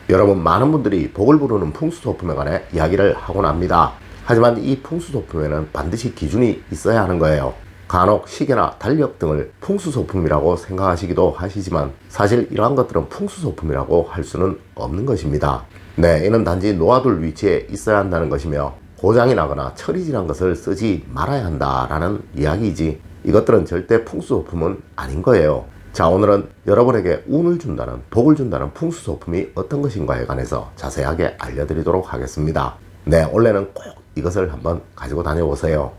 여러분, 많은 분들이 복을 부르는 풍수소품에 관해 이야기를 하곤 합니다. 하지만 이 풍수소품에는 반드시 기준이 있어야 하는 거예요. 간혹 시계나 달력 등을 풍수소품이라고 생각하시기도 하시지만 사실 이러한 것들은 풍수소품이라고 할 수는 없는 것입니다. 네, 이는 단지 놓아둘 위치에 있어야 한다는 것이며 고장이 나거나 철이 지난 것을 쓰지 말아야 한다라는 이야기이지 이것들은 절대 풍수소품은 아닌 거예요. 자, 오늘은 여러분에게 운을 준다는, 복을 준다는 풍수소품이 어떤 것인가에 관해서 자세하게 알려드리도록 하겠습니다. 네, 원래는 꼭 이것을 한번 가지고 다녀보세요.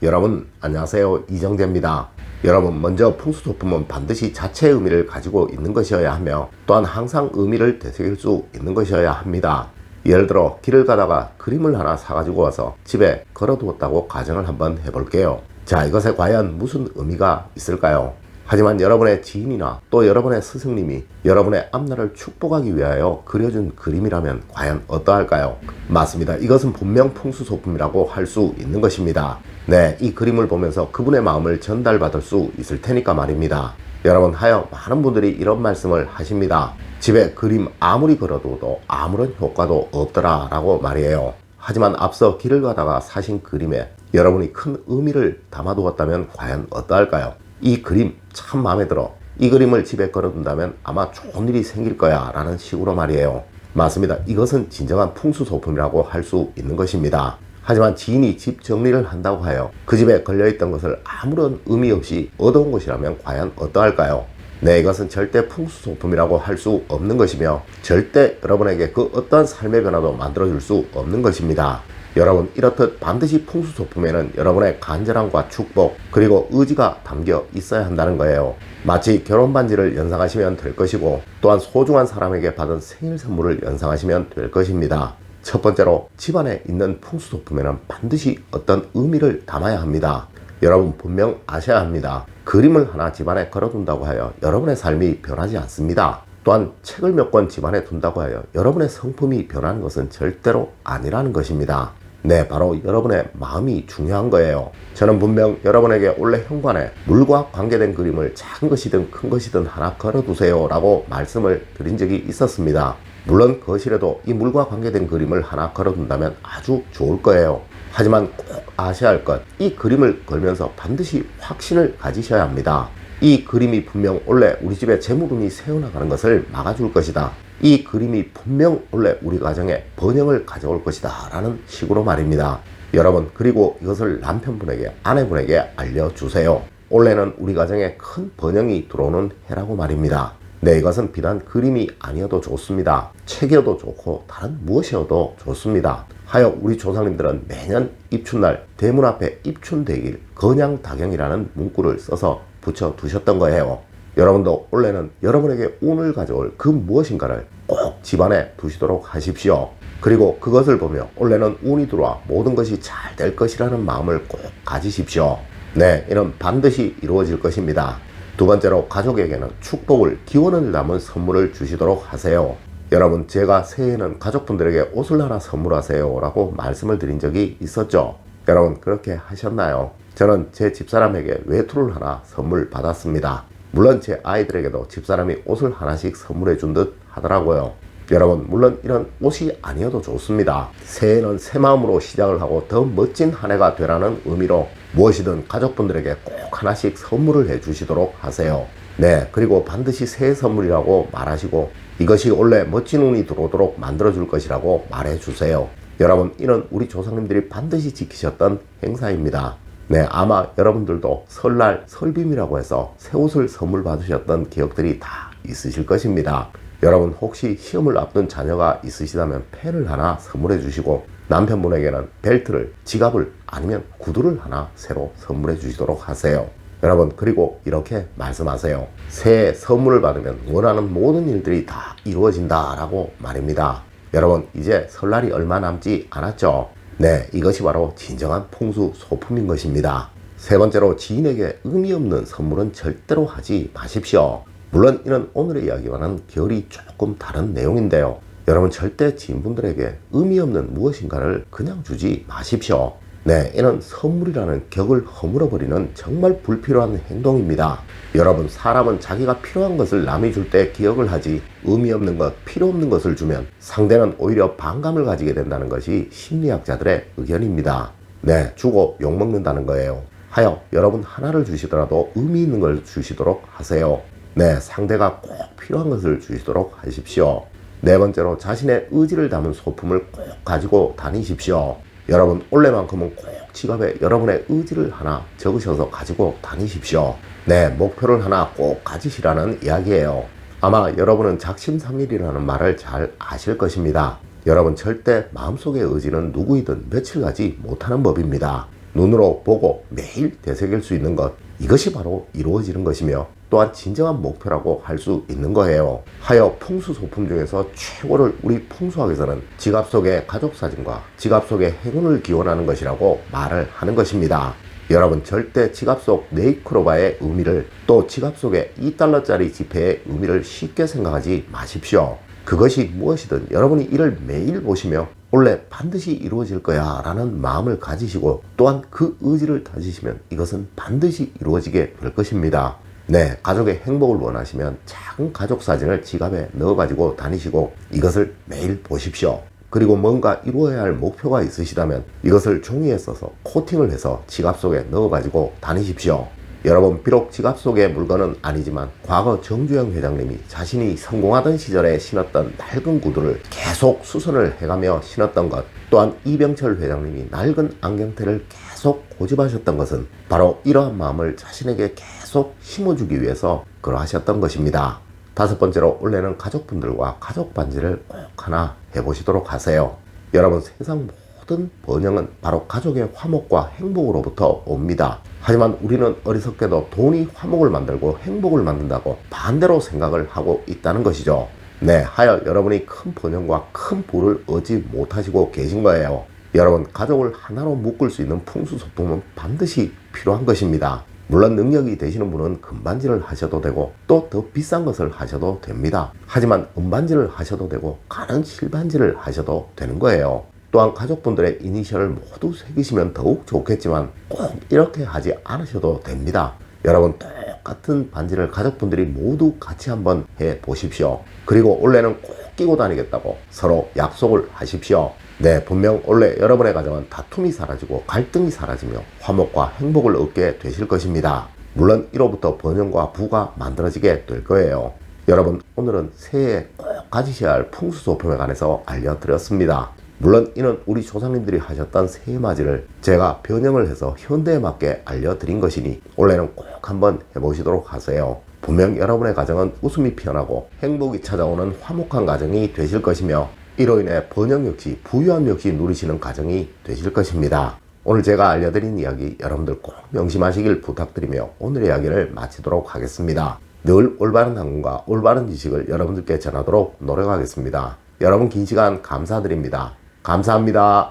여러분, 안녕하세요. 이정재입니다. 여러분, 먼저 풍수소품은 반드시 자체의 의미를 가지고 있는 것이어야 하며 또한 항상 의미를 되새길 수 있는 것이어야 합니다. 예를 들어 길을 가다가 그림을 하나 사가지고 와서 집에 걸어두었다고 가정을 한번 해볼게요. 자, 이것에 과연 무슨 의미가 있을까요? 하지만 여러분의 지인이나 또 여러분의 스승님이 여러분의 앞날을 축복하기 위하여 그려준 그림이라면 과연 어떠할까요? 맞습니다. 이것은 분명 풍수소품이라고 할 수 있는 것입니다. 네, 이 그림을 보면서 그분의 마음을 전달받을 수 있을 테니까 말입니다. 여러분, 하여 많은 분들이 이런 말씀을 하십니다. 집에 그림 아무리 걸어둬도 아무런 효과도 없더라 라고 말이에요. 하지만 앞서 길을 가다가 사신 그림에 여러분이 큰 의미를 담아두었다면 과연 어떠할까요? 이 그림 참 마음에 들어. 이 그림을 집에 걸어둔다면 아마 좋은 일이 생길 거야 라는 식으로 말이에요. 맞습니다. 이것은 진정한 풍수소품이라고 할 수 있는 것입니다. 하지만 지인이 집 정리를 한다고 하여 그 집에 걸려있던 것을 아무런 의미 없이 얻어온 것이라면 과연 어떠할까요? 네, 이것은 절대 풍수소품이라고 할 수 없는 것이며 절대 여러분에게 그 어떠한 삶의 변화도 만들어줄 수 없는 것입니다. 여러분, 이렇듯 반드시 풍수소품에는 여러분의 간절함과 축복 그리고 의지가 담겨 있어야 한다는 거예요. 마치 결혼반지를 연상하시면 될 것이고 또한 소중한 사람에게 받은 생일 선물을 연상하시면 될 것입니다. 첫 번째로 집안에 있는 풍수소품에는 반드시 어떤 의미를 담아야 합니다. 여러분, 분명 아셔야 합니다. 그림을 하나 집안에 걸어둔다고 하여 여러분의 삶이 변하지 않습니다. 또한 책을 몇 권 집안에 둔다고 하여 여러분의 성품이 변하는 것은 절대로 아니라는 것입니다. 네, 바로 여러분의 마음이 중요한 거예요. 저는 분명 여러분에게 올해 현관에 물과 관계된 그림을 작은 것이든 큰 것이든 하나 걸어두세요 라고 말씀을 드린 적이 있었습니다. 물론 거실에도 이 물과 관계된 그림을 하나 걸어둔다면 아주 좋을 거예요. 하지만 꼭 아셔야 할 것, 이 그림을 걸면서 반드시 확신을 가지셔야 합니다. 이 그림이 분명 원래 우리 집에 재물운이 새어나가는 것을 막아줄 것이다. 이 그림이 분명 원래 우리 가정에 번영을 가져올 것이다 라는 식으로 말입니다. 여러분, 그리고 이것을 남편분에게, 아내분에게 알려주세요. 올해는 우리 가정에 큰 번영이 들어오는 해라고 말입니다. 네, 이것은 비단 그림이 아니어도 좋습니다. 책이어도 좋고 다른 무엇이어도 좋습니다. 하여 우리 조상님들은 매년 입춘날 대문 앞에 입춘대길 건양다경이라는 문구를 써서 붙여두셨던 거예요. 여러분도 올해는 여러분에게 운을 가져올 그 무엇인가를 꼭 집안에 두시도록 하십시오. 그리고 그것을 보며 올해는 운이 들어와 모든 것이 잘 될 것이라는 마음을 꼭 가지십시오. 네, 이는 반드시 이루어질 것입니다. 두 번째로, 가족에게는 축복을, 기원을 담은 선물을 주시도록 하세요. 여러분, 제가 새해에는 가족분들에게 옷을 하나 선물하세요 라고 말씀을 드린 적이 있었죠. 여러분, 그렇게 하셨나요? 저는 제 집사람에게 외투를 하나 선물 받았습니다. 물론 제 아이들에게도 집사람이 옷을 하나씩 선물해 준 듯 하더라고요. 여러분, 물론 이런 옷이 아니어도 좋습니다. 새해는 새 마음으로 시작을 하고 더 멋진 한 해가 되라는 의미로 무엇이든 가족분들에게 꼭 하나씩 선물을 해 주시도록 하세요. 네, 그리고 반드시 새해 선물이라고 말하시고 이것이 원래 멋진 운이 들어오도록 만들어줄 것이라고 말해 주세요. 여러분, 이는 우리 조상님들이 반드시 지키셨던 행사입니다. 네, 아마 여러분들도 설날 설빔이라고 해서 새 옷을 선물 받으셨던 기억들이 다 있으실 것입니다. 여러분, 혹시 시험을 앞둔 자녀가 있으시다면 펜을 하나 선물해 주시고 남편분에게는 벨트를, 지갑을 아니면 구두를 하나 새로 선물해 주시도록 하세요. 여러분, 그리고 이렇게 말씀하세요. 새해 선물을 받으면 원하는 모든 일들이 다 이루어진다 라고 말입니다. 여러분, 이제 설날이 얼마 남지 않았죠? 네, 이것이 바로 진정한 풍수소품인 것입니다. 세 번째로, 지인에게 의미 없는 선물은 절대로 하지 마십시오. 물론 이는 오늘의 이야기와는 결이 조금 다른 내용인데요. 여러분, 절대 지인분들에게 의미 없는 무엇인가를 그냥 주지 마십시오. 네, 이는 선물이라는 격을 허물어버리는 정말 불필요한 행동입니다. 여러분, 사람은 자기가 필요한 것을 남이 줄 때 기억을 하지 의미 없는 것, 필요 없는 것을 주면 상대는 오히려 반감을 가지게 된다는 것이 심리학자들의 의견입니다. 네, 주고 욕먹는다는 거예요. 하여 여러분 하나를 주시더라도 의미 있는 걸 주시도록 하세요. 네, 상대가 꼭 필요한 것을 주시도록 하십시오. 네 번째로 자신의 의지를 담은 소품을 꼭 가지고 다니십시오. 여러분, 올해만큼은 꼭 지갑에 여러분의 의지를 하나 적으셔서 가지고 다니십시오. 네, 목표를 하나 꼭 가지시라는 이야기예요. 아마 여러분은 작심삼일이라는 말을 잘 아실 것입니다. 여러분, 절대 마음속의 의지는 누구이든 며칠 가지 못하는 법입니다. 눈으로 보고 매일 되새길 수 있는 것, 이것이 바로 이루어지는 것이며 또한 진정한 목표라고 할 수 있는 거예요. 하여 풍수 소품 중에서 최고를 우리 풍수학에서는 지갑 속의 가족 사진과 지갑 속의 행운을 기원하는 것이라고 말을 하는 것입니다. 여러분, 절대 지갑 속 네이크로바의 의미를, 또 지갑 속의 2달러짜리 지폐의 의미를 쉽게 생각하지 마십시오. 그것이 무엇이든 여러분이 이를 매일 보시며 원래 반드시 이루어질 거야 라는 마음을 가지시고 또한 그 의지를 다지시면 이것은 반드시 이루어지게 될 것입니다. 네, 가족의 행복을 원하시면 작은 가족 사진을 지갑에 넣어가지고 다니시고 이것을 매일 보십시오. 그리고 뭔가 이루어야 할 목표가 있으시다면 이것을 종이에 써서 코팅을 해서 지갑 속에 넣어가지고 다니십시오. 여러분, 비록 지갑 속의 물건은 아니지만 과거 정주영 회장님이 자신이 성공하던 시절에 신었던 낡은 구두를 계속 수선을 해가며 신었던 것, 또한 이병철 회장님이 낡은 안경테를 계속 고집하셨던 것은 바로 이러한 마음을 자신에게 계속 심어주기 위해서 그러하셨던 것입니다. 다섯 번째로, 올해는 가족분들과 가족 반지를 꼭 하나 해보시도록 하세요. 여러분, 세상 모든 번영은 바로 가족의 화목과 행복으로부터 옵니다. 하지만 우리는 어리석게도 돈이 화목을 만들고 행복을 만든다고 반대로 생각을 하고 있다는 것이죠. 네, 하여 여러분이 큰 번영과 큰 부를 얻지 못하시고 계신 거예요. 여러분, 가족을 하나로 묶을 수 있는 풍수소품은 반드시 필요한 것입니다. 물론 능력이 되시는 분은 금반지를 하셔도 되고 또 더 비싼 것을 하셔도 됩니다. 하지만 은반지를 하셔도 되고 가는 실반지를 하셔도 되는 거예요. 또한 가족분들의 이니셜을 모두 새기시면 더욱 좋겠지만 꼭 이렇게 하지 않으셔도 됩니다. 여러분, 똑같은 반지를 가족분들이 모두 같이 한번 해 보십시오. 그리고 올해는 꼭 끼고 다니겠다고 서로 약속을 하십시오. 네, 분명 올해 여러분의 가정은 다툼이 사라지고 갈등이 사라지며 화목과 행복을 얻게 되실 것입니다. 물론 이로부터 번영과 부가 만들어지게 될 거예요. 여러분, 오늘은 새해에 꼭 가지셔야 할 풍수소품에 관해서 알려드렸습니다. 물론 이는 우리 조상님들이 하셨던 새해맞이를 제가 변형을 해서 현대에 맞게 알려드린 것이니 올해는 꼭 한번 해보시도록 하세요. 분명 여러분의 가정은 웃음이 피어나고 행복이 찾아오는 화목한 가정이 되실 것이며 이로 인해 번영 역시 부유함 역시 누리시는 가정이 되실 것입니다. 오늘 제가 알려드린 이야기 여러분들 꼭 명심하시길 부탁드리며 오늘의 이야기를 마치도록 하겠습니다. 늘 올바른 학문과 올바른 지식을 여러분들께 전하도록 노력하겠습니다. 여러분, 긴 시간 감사드립니다. 감사합니다.